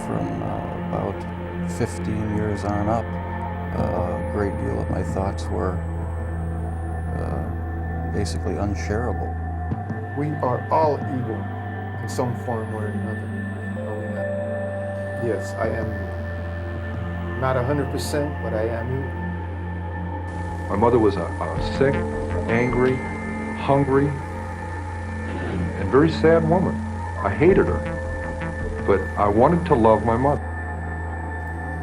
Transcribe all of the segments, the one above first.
from about 15 years on up, a great deal of my thoughts were basically unshareable. We are all evil in some form or another, are we not? Yes, I am not 100%, but I am evil. My mother was a sick, angry, hungry, and very sad woman. I hated her, but I wanted to love my mother.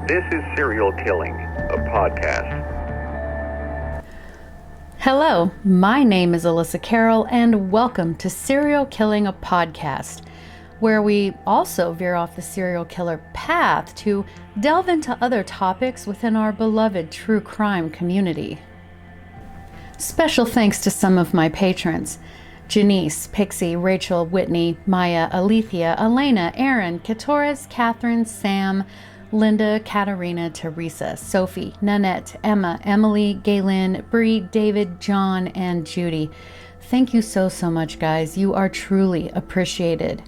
This is Serial Killing, a podcast. Hello, my name is Alyssa Carroll, and welcome to Serial Killing, a podcast, where we also veer off the serial killer path to delve into other topics within our beloved true crime community. Special thanks to some of my patrons: Janice, Pixie, Rachel, Whitney, Maya, Alethea, Elena, Aaron, Katores, Catherine, Sam, Linda, Katarina, Teresa, Sophie, Nanette, Emma, Emily, Galen, Bree, David, John, and Judy. Thank you so much, guys. You are truly appreciated.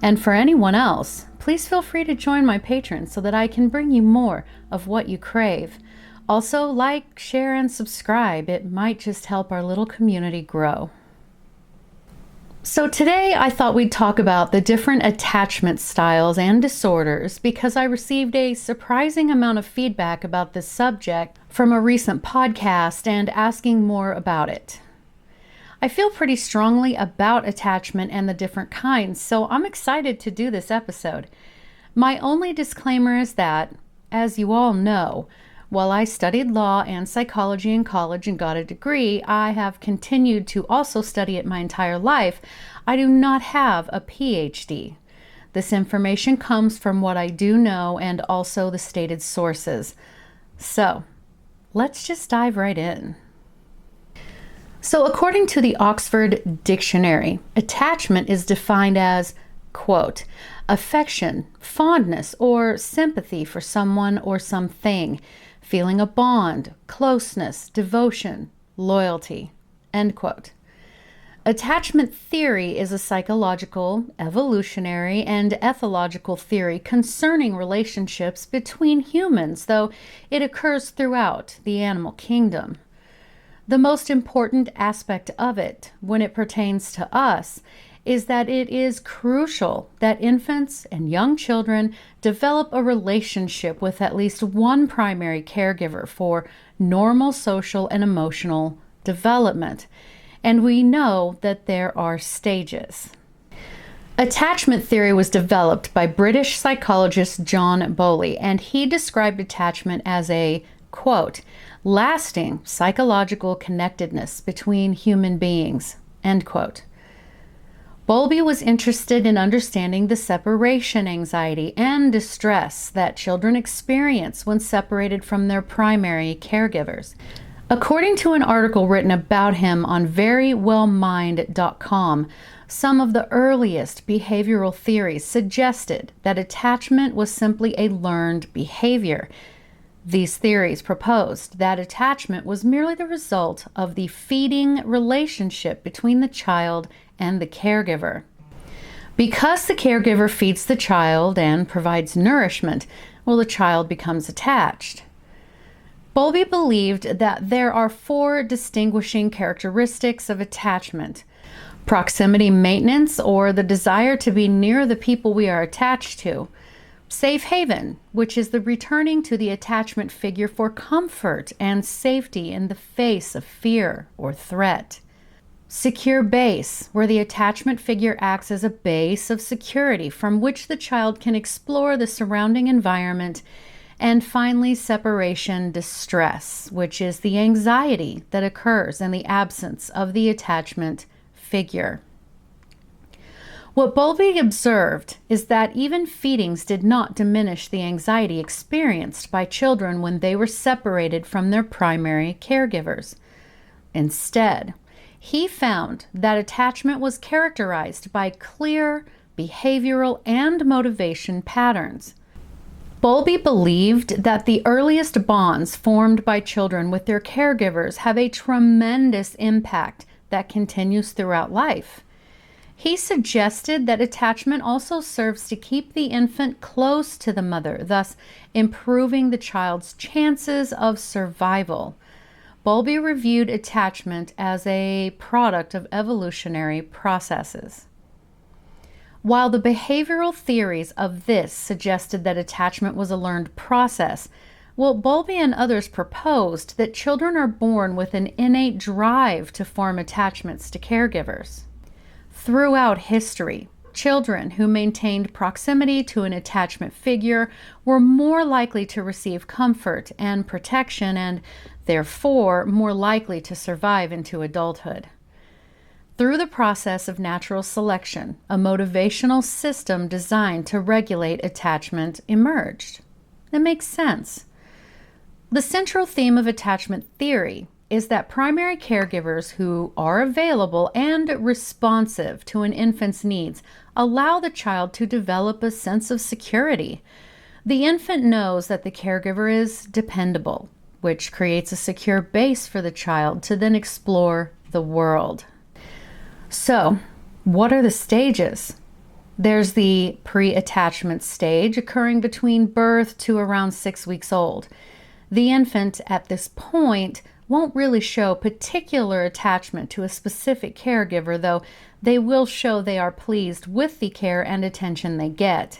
And for anyone else, please feel free to join my patrons so that I can bring you more of what you crave. Also, like, share, and subscribe. It might just help our little community grow. So today I thought we'd talk about the different attachment styles and disorders because I received a surprising amount of feedback about this subject from a recent podcast and asking more about it. I feel pretty strongly about attachment and the different kinds, so I'm excited to do this episode. My only disclaimer is that, as you all know, while I studied law and psychology in college and got a degree, I have continued to also study it my entire life. I do not have a PhD. This information comes from what I do know and also the stated sources. So, let's just dive right in. So, according to the Oxford Dictionary, attachment is defined as, quote, affection, fondness, or sympathy for someone or something, feeling a bond, closeness, devotion, loyalty, end quote. Attachment theory is a psychological, evolutionary, and ethological theory concerning relationships between humans, though it occurs throughout the animal kingdom. The most important aspect of it, when it pertains to us, is that it is crucial that infants and young children develop a relationship with at least one primary caregiver for normal social and emotional development. And we know that there are stages. Attachment theory was developed by British psychologist John Bowley, and he described attachment as a, quote, lasting psychological connectedness between human beings, end quote. Bowlby was interested in understanding the separation anxiety and distress that children experience when separated from their primary caregivers. According to an article written about him on verywellmind.com, some of the earliest behavioral theories suggested that attachment was simply a learned behavior. These theories proposed that attachment was merely the result of the feeding relationship between the child and the caregiver. Because the caregiver feeds the child and provides nourishment, well, the child becomes attached. Bowlby believed that there are 4 distinguishing characteristics of attachment: proximity maintenance, or the desire to be near the people we are attached to; safe haven, which is the returning to the attachment figure for comfort and safety in the face of fear or threat; secure base, where the attachment figure acts as a base of security from which the child can explore the surrounding environment; and finally, separation distress, which is the anxiety that occurs in the absence of the attachment figure. What Bowlby observed is that even feedings did not diminish the anxiety experienced by children when they were separated from their primary caregivers. Instead, he found that attachment was characterized by clear behavioral and motivation patterns. Bowlby believed that the earliest bonds formed by children with their caregivers have a tremendous impact that continues throughout life. He suggested that attachment also serves to keep the infant close to the mother, thus improving the child's chances of survival. Bowlby reviewed attachment as a product of evolutionary processes. While the behavioral theories of this suggested that attachment was a learned process, Bowlby and others proposed that children are born with an innate drive to form attachments to caregivers. Throughout history, children who maintained proximity to an attachment figure were more likely to receive comfort and protection and, therefore, more likely to survive into adulthood. Through the process of natural selection, a motivational system designed to regulate attachment emerged. It makes sense. The central theme of attachment theory is that primary caregivers who are available and responsive to an infant's needs allow the child to develop a sense of security. The infant knows that the caregiver is dependable, which creates a secure base for the child to then explore the world. So, what are the stages? There's the pre-attachment stage occurring between birth to around 6 weeks old. The infant at this point won't really show particular attachment to a specific caregiver, though they will show they are pleased with the care and attention they get.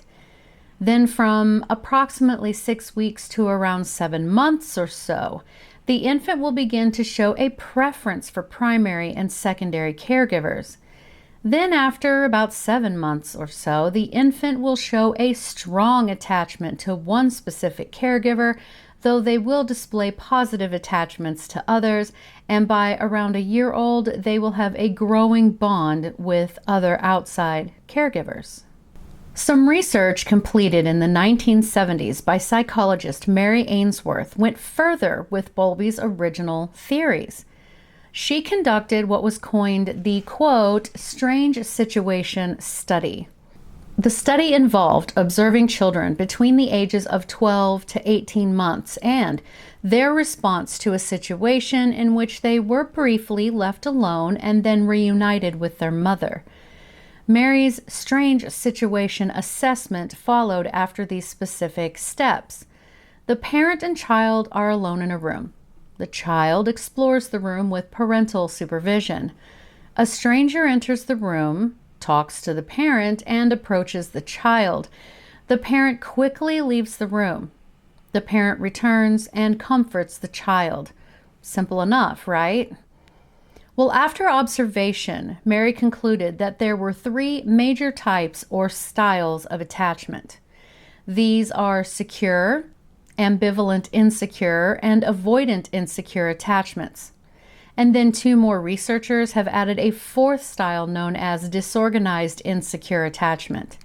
Then from approximately 6 weeks to around 7 months or so, the infant will begin to show a preference for primary and secondary caregivers. Then after about 7 months or so, the infant will show a strong attachment to one specific caregiver, though they will display positive attachments to others, and by around a year old, they will have a growing bond with other outside caregivers. Some research completed in the 1970s by psychologist Mary Ainsworth went further with Bowlby's original theories. She conducted what was coined the, quote, strange situation study. The study involved observing children between the ages of 12 to 18 months and their response to a situation in which they were briefly left alone and then reunited with their mother. Mary's strange situation assessment followed after these specific steps. The parent and child are alone in a room. The child explores the room with parental supervision. A stranger enters the room, talks to the parent, and approaches the child. The parent quickly leaves the room. The parent returns and comforts the child. Simple enough, right? Well, after observation, Mary concluded that there were 3 major types or styles of attachment. These are secure, ambivalent insecure, and avoidant insecure attachments. And then 2 more researchers have added a 4th style known as disorganized insecure attachment.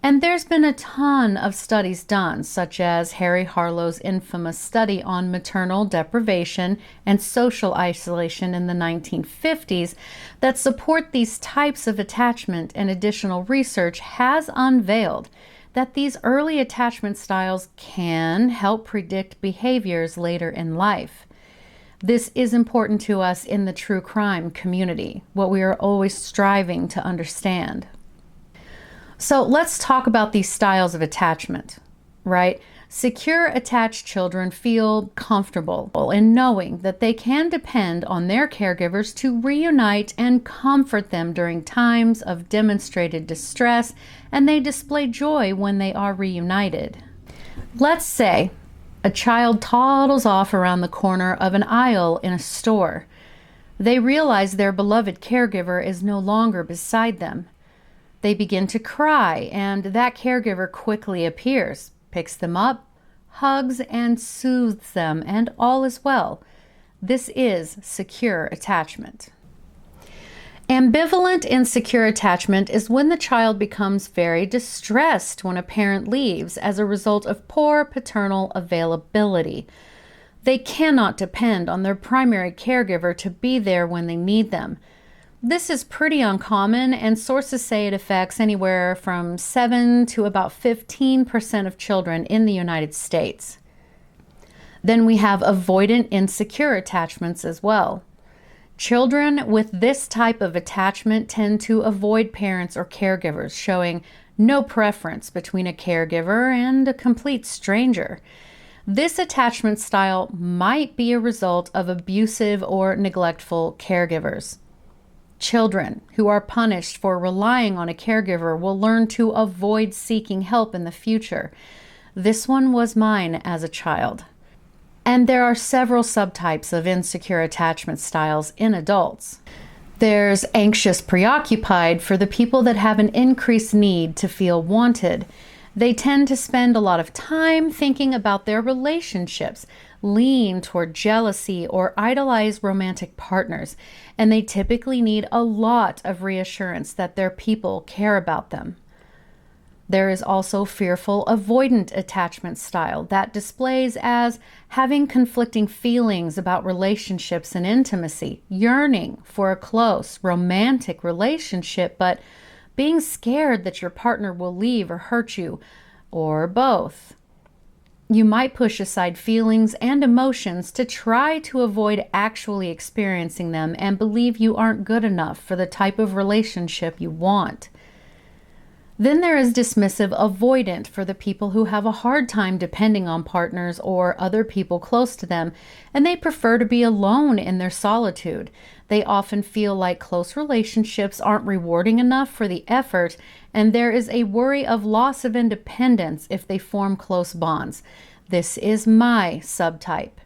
And there's been a ton of studies done, such as Harry Harlow's infamous study on maternal deprivation and social isolation in the 1950s, that support these types of attachment, and additional research has unveiled that these early attachment styles can help predict behaviors later in life. This is important to us in the true crime community, what we are always striving to understand. So let's talk about these styles of attachment, right? Secure attached children feel comfortable in knowing that they can depend on their caregivers to reunite and comfort them during times of demonstrated distress, and they display joy when they are reunited. Let's say a child toddles off around the corner of an aisle in a store. They realize their beloved caregiver is no longer beside them. They begin to cry, and that caregiver quickly appears, picks them up, hugs, and soothes them, and all is well. This is secure attachment. Ambivalent insecure attachment is when the child becomes very distressed when a parent leaves as a result of poor paternal availability. They cannot depend on their primary caregiver to be there when they need them. This is pretty uncommon, and sources say it affects anywhere from 7 to about 15% of children in the United States. Then we have avoidant insecure attachments as well. Children with this type of attachment tend to avoid parents or caregivers, showing no preference between a caregiver and a complete stranger. This attachment style might be a result of abusive or neglectful caregivers. Children who are punished for relying on a caregiver will learn to avoid seeking help in the future. This one was mine as a child. And there are several subtypes of insecure attachment styles in adults. There's anxious preoccupied for the people that have an increased need to feel wanted. They tend to spend a lot of time thinking about their relationships, lean toward jealousy, or idolize romantic partners, and they typically need a lot of reassurance that their people care about them. There is also fearful avoidant attachment style that displays as having conflicting feelings about relationships and intimacy, yearning for a close, romantic relationship, but being scared that your partner will leave or hurt you, or both. You might push aside feelings and emotions to try to avoid actually experiencing them and believe you aren't good enough for the type of relationship you want. Then there is dismissive avoidant for the people who have a hard time depending on partners or other people close to them, and they prefer to be alone in their solitude. They often feel like close relationships aren't rewarding enough for the effort, and there is a worry of loss of independence if they form close bonds. This is my subtype.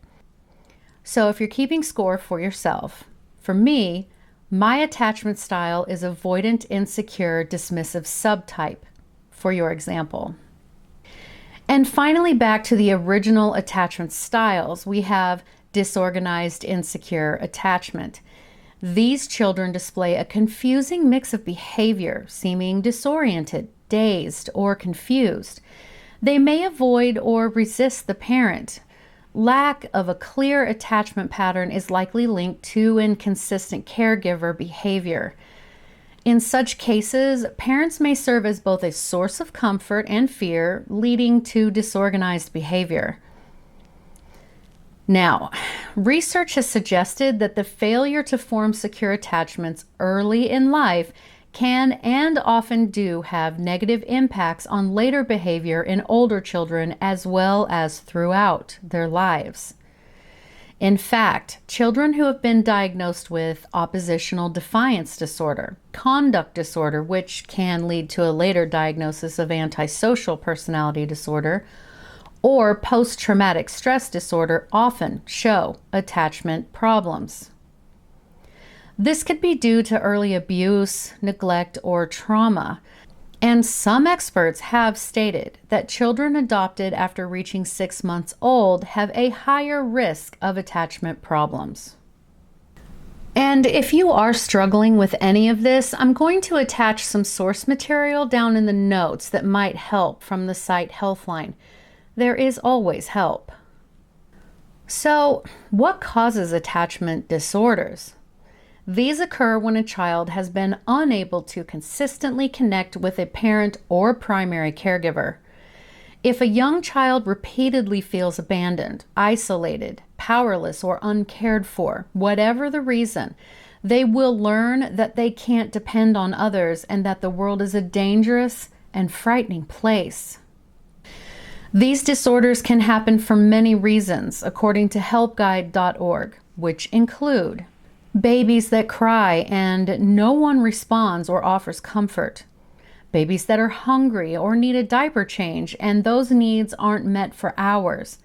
So if you're keeping score for yourself, for me, my attachment style is avoidant, insecure, dismissive subtype, for your example. And finally, back to the original attachment styles, we have disorganized, insecure attachment. These children display a confusing mix of behavior, seeming disoriented, dazed, or confused. They may avoid or resist the parent. Lack of a clear attachment pattern is likely linked to inconsistent caregiver behavior. In such cases, parents may serve as both a source of comfort and fear, leading to disorganized behavior. Now, research has suggested that the failure to form secure attachments early in life can and often do have negative impacts on later behavior in older children as well as throughout their lives. In fact, children who have been diagnosed with oppositional defiance disorder, conduct disorder, which can lead to a later diagnosis of antisocial personality disorder, or post-traumatic stress disorder often show attachment problems. This could be due to early abuse, neglect, or trauma. And some experts have stated that children adopted after reaching 6 months old have a higher risk of attachment problems. And if you are struggling with any of this, I'm going to attach some source material down in the notes that might help from the site Healthline. There is always help. So, what causes attachment disorders? These occur when a child has been unable to consistently connect with a parent or primary caregiver. If a young child repeatedly feels abandoned, isolated, powerless, or uncared for, whatever the reason, they will learn that they can't depend on others and that the world is a dangerous and frightening place. These disorders can happen for many reasons, according to helpguide.org, which include babies that cry and no one responds or offers comfort. Babies that are hungry or need a diaper change and those needs aren't met for hours.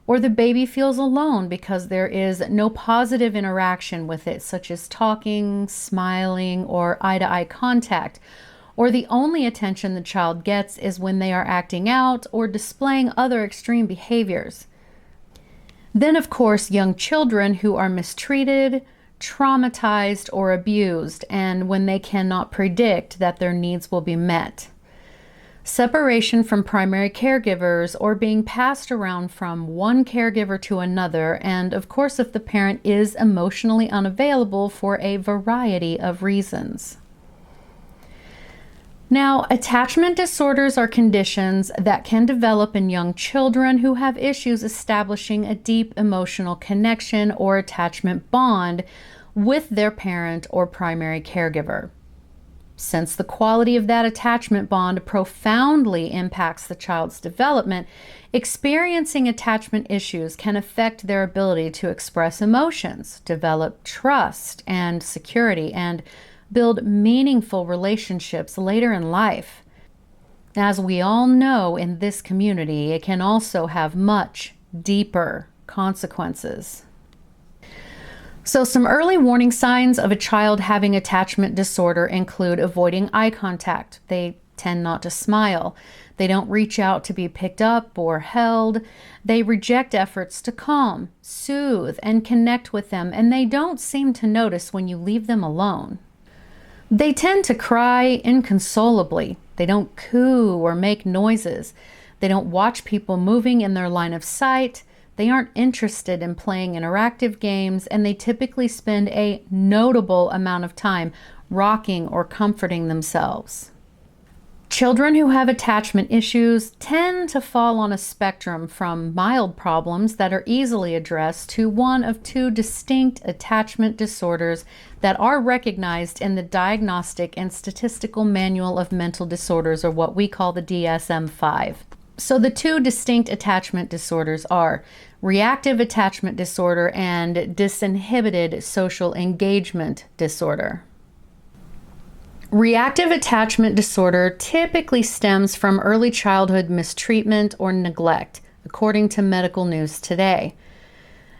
Or the baby feels alone because there is no positive interaction with it, such as talking, smiling, or eye-to-eye contact. Or the only attention the child gets is when they are acting out or displaying other extreme behaviors. Then, of course, young children who are mistreated, traumatized, or abused, and when they cannot predict that their needs will be met. Separation from primary caregivers or being passed around from one caregiver to another, and of course if the parent is emotionally unavailable for a variety of reasons. Now, attachment disorders are conditions that can develop in young children who have issues establishing a deep emotional connection or attachment bond with their parent or primary caregiver. Since the quality of that attachment bond profoundly impacts the child's development, experiencing attachment issues can affect their ability to express emotions, develop trust and security, and build meaningful relationships later in life. As we all know in this community, it can also have much deeper consequences. So some early warning signs of a child having attachment disorder include avoiding eye contact. They tend not to smile. They don't reach out to be picked up or held. They reject efforts to calm, soothe, and connect with them, and they don't seem to notice when you leave them alone. They tend to cry inconsolably. They don't coo or make noises. They don't watch people moving in their line of sight. They aren't interested in playing interactive games, and they typically spend a notable amount of time rocking or comforting themselves. Children who have attachment issues tend to fall on a spectrum from mild problems that are easily addressed to one of two distinct attachment disorders that are recognized in the Diagnostic and Statistical Manual of Mental Disorders, or what we call the DSM-5. So the two distinct attachment disorders are reactive attachment disorder and disinhibited social engagement disorder. Reactive attachment disorder typically stems from early childhood mistreatment or neglect, according to Medical News Today.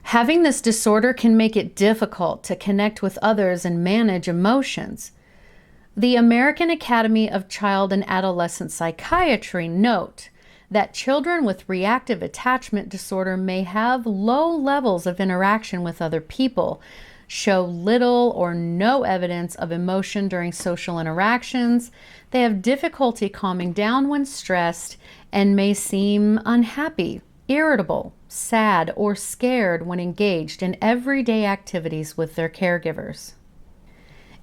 Having this disorder can make it difficult to connect with others and manage emotions. The American Academy of Child and Adolescent Psychiatry note that children with reactive attachment disorder may have low levels of interaction with other people, show little or no evidence of emotion during social interactions, they have difficulty calming down when stressed, and may seem unhappy, irritable, sad, or scared when engaged in everyday activities with their caregivers.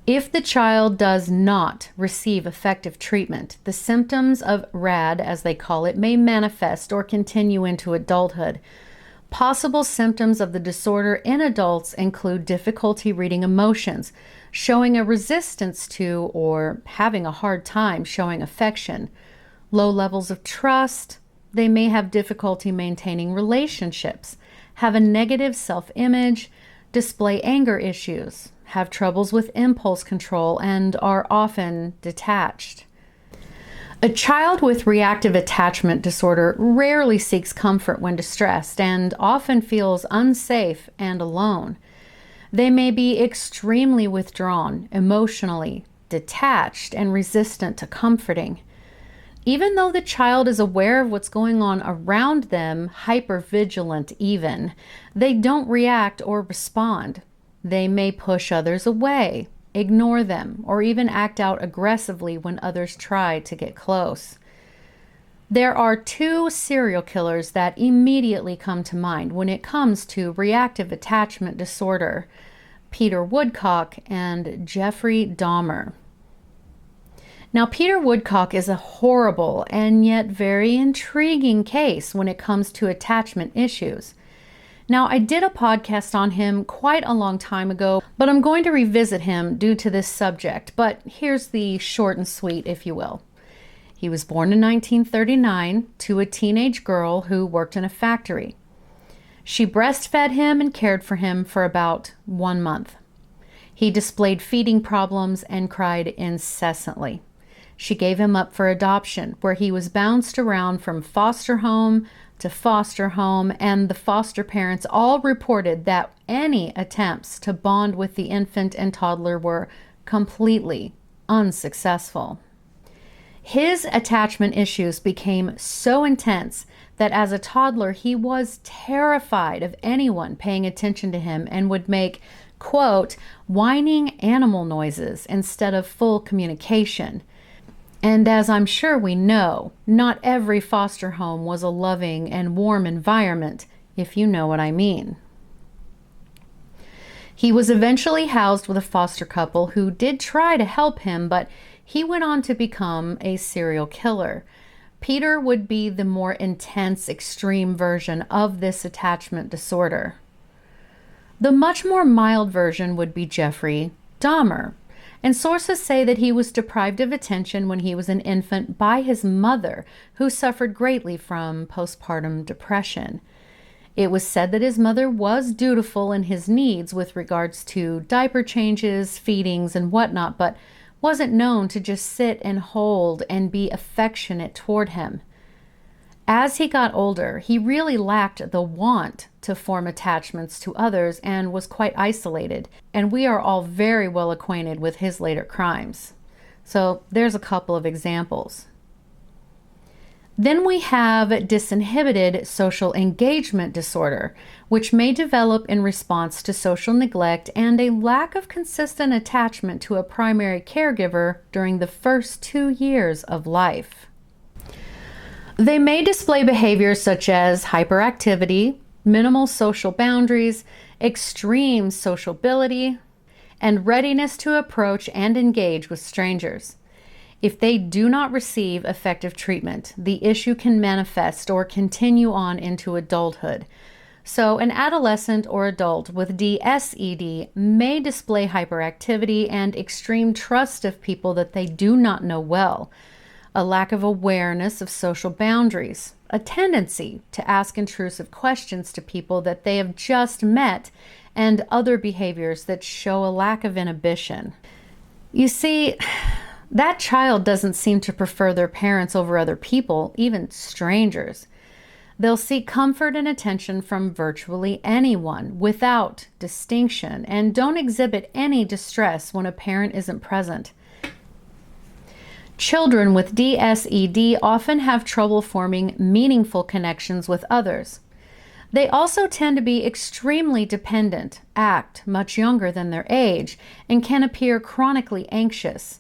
If the child does not receive effective treatment, the symptoms of RAD, as they call it, may manifest or continue into adulthood. Possible symptoms of the disorder in adults include difficulty reading emotions, showing a resistance to or having a hard time showing affection, low levels of trust. They may have difficulty maintaining relationships, have a negative self-image, display anger issues, have troubles with impulse control, and are often detached. A child with reactive attachment disorder rarely seeks comfort when distressed and often feels unsafe and alone. They may be extremely withdrawn, emotionally detached, and resistant to comforting. Even though the child is aware of what's going on around them, hypervigilant even, they don't react or respond. They may push others away, ignore them, or even act out aggressively when others try to get close. There are two serial killers that immediately come to mind when it comes to reactive attachment disorder: Peter Woodcock and Jeffrey Dahmer. Now, Peter Woodcock is a horrible and yet very intriguing case when it comes to attachment issues. Now, I did a podcast on him quite a long time ago, but I'm going to revisit him due to this subject. But here's the short and sweet, if you will. He was born in 1939 to a teenage girl who worked in a factory. She breastfed him and cared for him for about 1 month. He displayed feeding problems and cried incessantly. She gave him up for adoption, where he was bounced around from foster home to foster home, and the foster parents all reported that any attempts to bond with the infant and toddler were completely unsuccessful. His attachment issues became so intense that as a toddler he was terrified of anyone paying attention to him and would make, quote, whining animal noises instead of full communication. And as I'm sure we know, not every foster home was a loving and warm environment, if you know what I mean. He was eventually housed with a foster couple who did try to help him, but he went on to become a serial killer. Peter would be the more intense, extreme version of this attachment disorder. The much more mild version would be Jeffrey Dahmer, and sources say that he was deprived of attention when he was an infant by his mother, who suffered greatly from postpartum depression. It was said that his mother was dutiful in his needs with regards to diaper changes, feedings, and whatnot, but wasn't known to just sit and hold and be affectionate toward him. As he got older, he really lacked the want to form attachments to others and was quite isolated, and we are all very well acquainted with his later crimes. So there's a couple of examples. Then we have disinhibited social engagement disorder, which may develop in response to social neglect and a lack of consistent attachment to a primary caregiver during the first 2 years of life. They may display behaviors such as hyperactivity, minimal social boundaries, extreme sociability, and readiness to approach and engage with strangers. If they do not receive effective treatment, the issue can manifest or continue on into adulthood. So an adolescent or adult with DSED may display hyperactivity and extreme trust of people that they do not know well, a lack of awareness of social boundaries, a tendency to ask intrusive questions to people that they have just met, and other behaviors that show a lack of inhibition. You see, that child doesn't seem to prefer their parents over other people, even strangers. They'll seek comfort and attention from virtually anyone without distinction and don't exhibit any distress when a parent isn't present. Children with DSED often have trouble forming meaningful connections with others. They also tend to be extremely dependent, act much younger than their age, and can appear chronically anxious.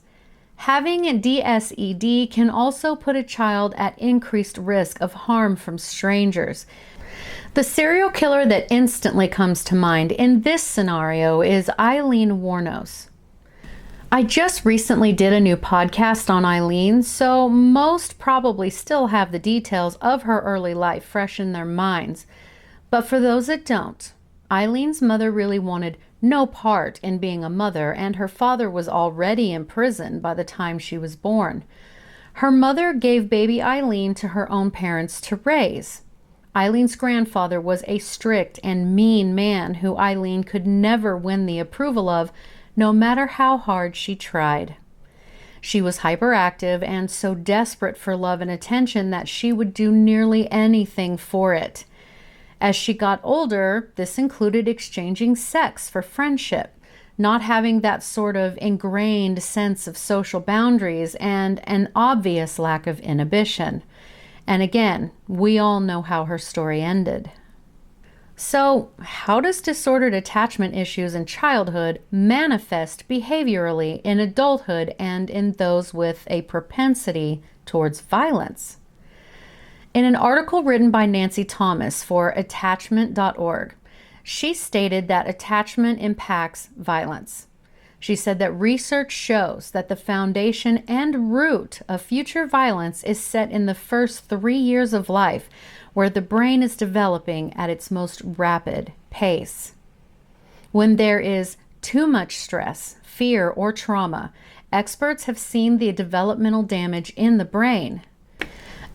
Having DSED can also put a child at increased risk of harm from strangers. The serial killer that instantly comes to mind in this scenario is Aileen Wuornos. I just recently did a new podcast on Aileen, so most probably still have the details of her early life fresh in their minds. But for those that don't, Eileen's mother really wanted no part in being a mother, and her father was already in prison by the time she was born. Her mother gave baby Aileen to her own parents to raise. Eileen's grandfather was a strict and mean man who Aileen could never win the approval of, no matter how hard she tried. She was hyperactive and so desperate for love and attention that she would do nearly anything for it. As she got older, this included exchanging sex for friendship, not having that sort of ingrained sense of social boundaries, and an obvious lack of inhibition. And again, we all know how her story ended. So, how does disordered attachment issues in childhood manifest behaviorally in adulthood and in those with a propensity towards violence? In an article written by Nancy Thomas for attachment.org, she stated that attachment impacts violence. She said that research shows that the foundation and root of future violence is set in the first 3 years of life, where the brain is developing at its most rapid pace. When there is too much stress, fear, or trauma, experts have seen the developmental damage in the brain.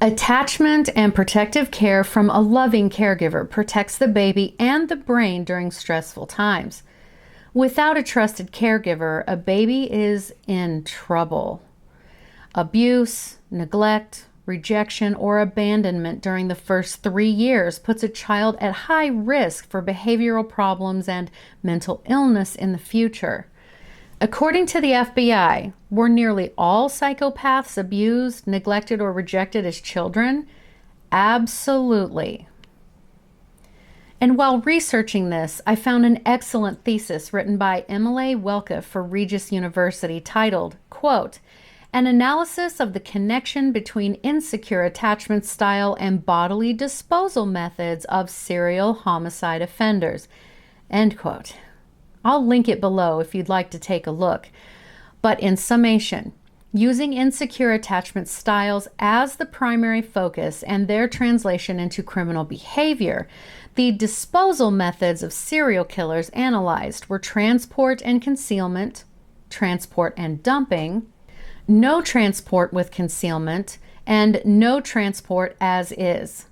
Attachment and protective care from a loving caregiver protects the baby and the brain during stressful times. Without a trusted caregiver, a baby is in trouble. Abuse, neglect, rejection, or abandonment during the first 3 years puts a child at high risk for behavioral problems and mental illness in the future. According to the FBI, were nearly all psychopaths abused, neglected, or rejected as children? Absolutely. And while researching this, I found an excellent thesis written by Emily Welke for Regis University titled, quote, "An analysis of the connection between insecure attachment style and bodily disposal methods of serial homicide offenders," end quote. I'll link it below if you'd like to take a look. But in summation, using insecure attachment styles as the primary focus and their translation into criminal behavior, the disposal methods of serial killers analyzed were transport and concealment, transport and dumping, no transport with concealment, and no transport as is.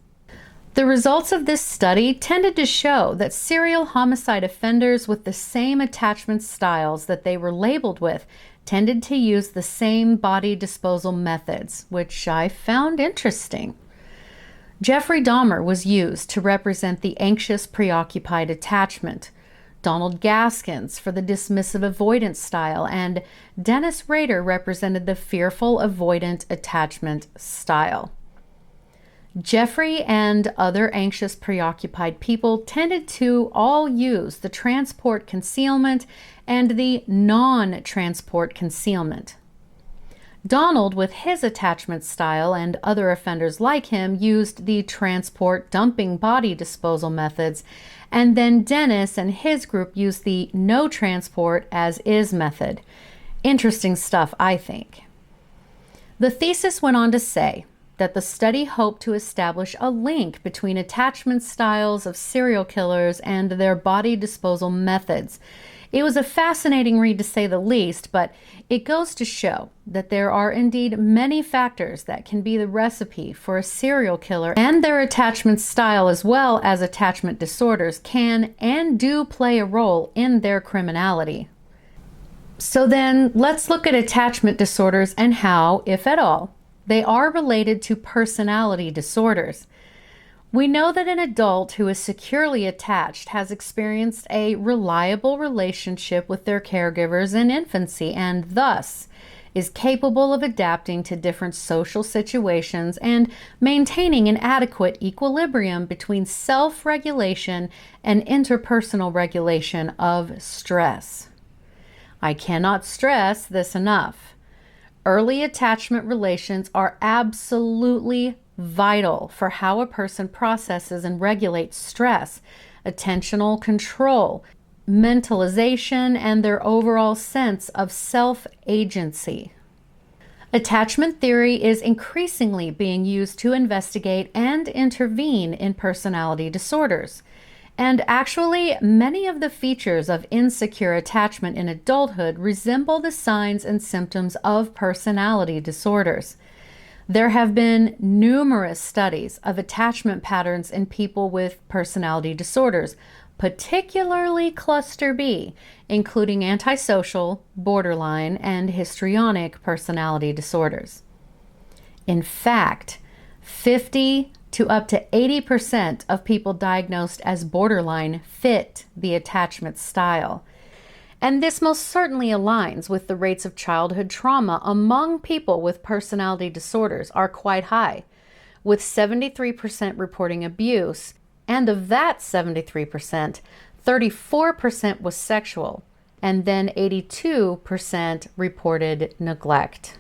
The results of this study tended to show that serial homicide offenders with the same attachment styles that they were labeled with tended to use the same body disposal methods, which I found interesting. Jeffrey Dahmer was used to represent the anxious, preoccupied attachment, Donald Gaskins for the dismissive avoidance style, and Dennis Rader represented the fearful, avoidant attachment style. Jeffrey and other anxious, preoccupied people tended to all use the transport concealment and the non-transport concealment. Donald, with his attachment style, and other offenders like him, used the transport dumping body disposal methods, and then Dennis and his group used the no transport as is method. Interesting stuff, I think. The thesis went on to say that the study hoped to establish a link between attachment styles of serial killers and their body disposal methods. It was a fascinating read to say the least, but it goes to show that there are indeed many factors that can be the recipe for a serial killer, and their attachment style as well as attachment disorders can and do play a role in their criminality. So then let's look at attachment disorders and how, if at all, they are related to personality disorders. We know that an adult who is securely attached has experienced a reliable relationship with their caregivers in infancy and thus is capable of adapting to different social situations and maintaining an adequate equilibrium between self-regulation and interpersonal regulation of stress. I cannot stress this enough. Early attachment relations are absolutely vital for how a person processes and regulates stress, attentional control, mentalization, and their overall sense of self-agency. Attachment theory is increasingly being used to investigate and intervene in personality disorders. And actually, many of the features of insecure attachment in adulthood resemble the signs and symptoms of personality disorders. There have been numerous studies of attachment patterns in people with personality disorders, particularly cluster B, including antisocial, borderline, and histrionic personality disorders. In fact, 50 to up to 80% of people diagnosed as borderline fit the attachment style. And this most certainly aligns with the rates of childhood trauma among people with personality disorders are quite high, with 73% reporting abuse, and of that 73%, 34% was sexual, and then 82% reported neglect.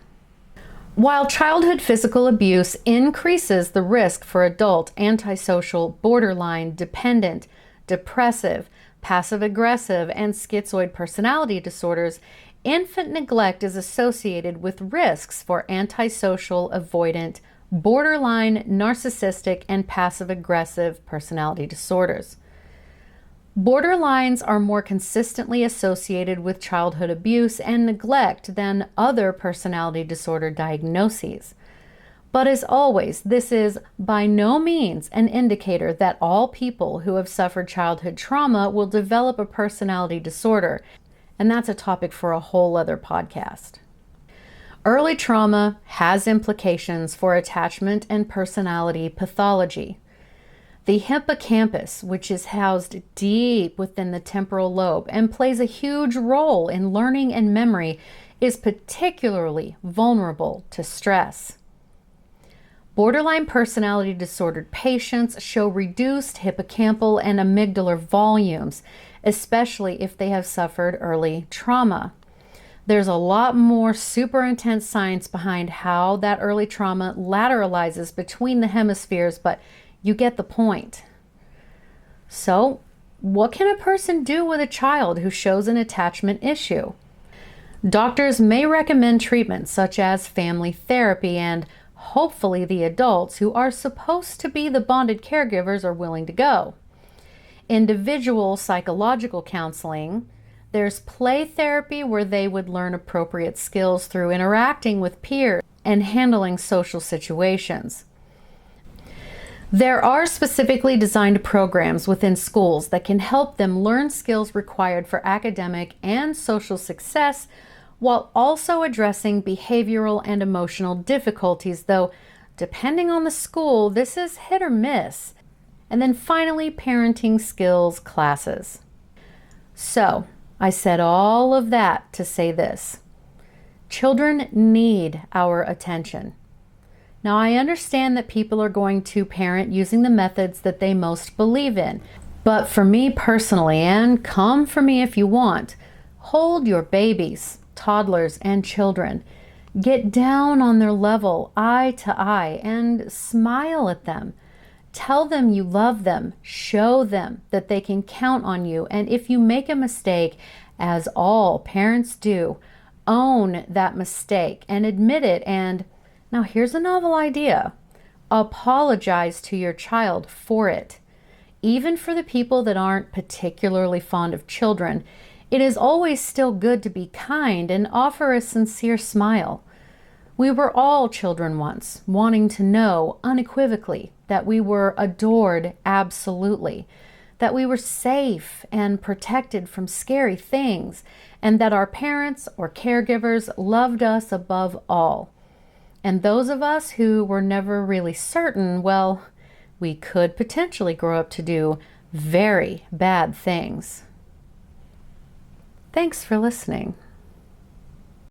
While childhood physical abuse increases the risk for adult antisocial, borderline, dependent, depressive, passive-aggressive, and schizoid personality disorders, infant neglect is associated with risks for antisocial, avoidant, borderline, narcissistic, and passive-aggressive personality disorders. Borderlines are more consistently associated with childhood abuse and neglect than other personality disorder diagnoses. But as always, this is by no means an indicator that all people who have suffered childhood trauma will develop a personality disorder, and that's a topic for a whole other podcast. Early trauma has implications for attachment and personality pathology. The hippocampus, which is housed deep within the temporal lobe and plays a huge role in learning and memory, is particularly vulnerable to stress. Borderline personality disordered patients show reduced hippocampal and amygdalar volumes, especially if they have suffered early trauma. There's a lot more super intense science behind how that early trauma lateralizes between the hemispheres, but you get the point. So, what can a person do with a child who shows an attachment issue? Doctors may recommend treatments such as family therapy, and hopefully the adults who are supposed to be the bonded caregivers are willing to go. Individual psychological counseling, there's play therapy where they would learn appropriate skills through interacting with peers and handling social situations. There are specifically designed programs within schools that can help them learn skills required for academic and social success while also addressing behavioral and emotional difficulties, though depending on the school, this is hit or miss. And then finally, parenting skills classes. So, I said all of that to say this. Children need our attention. Now, I understand that people are going to parent using the methods that they most believe in. But for me personally, and come for me if you want, hold your babies, toddlers, and children. Get down on their level, eye to eye, and smile at them. Tell them you love them. Show them that they can count on you. And if you make a mistake, as all parents do, own that mistake and admit it. And now here's a novel idea. Apologize to your child for it. Even for the people that aren't particularly fond of children, it is always still good to be kind and offer a sincere smile. We were all children once, wanting to know unequivocally that we were adored absolutely, that we were safe and protected from scary things, and that our parents or caregivers loved us above all. And those of us who were never really certain, well, we could potentially grow up to do very bad things. Thanks for listening.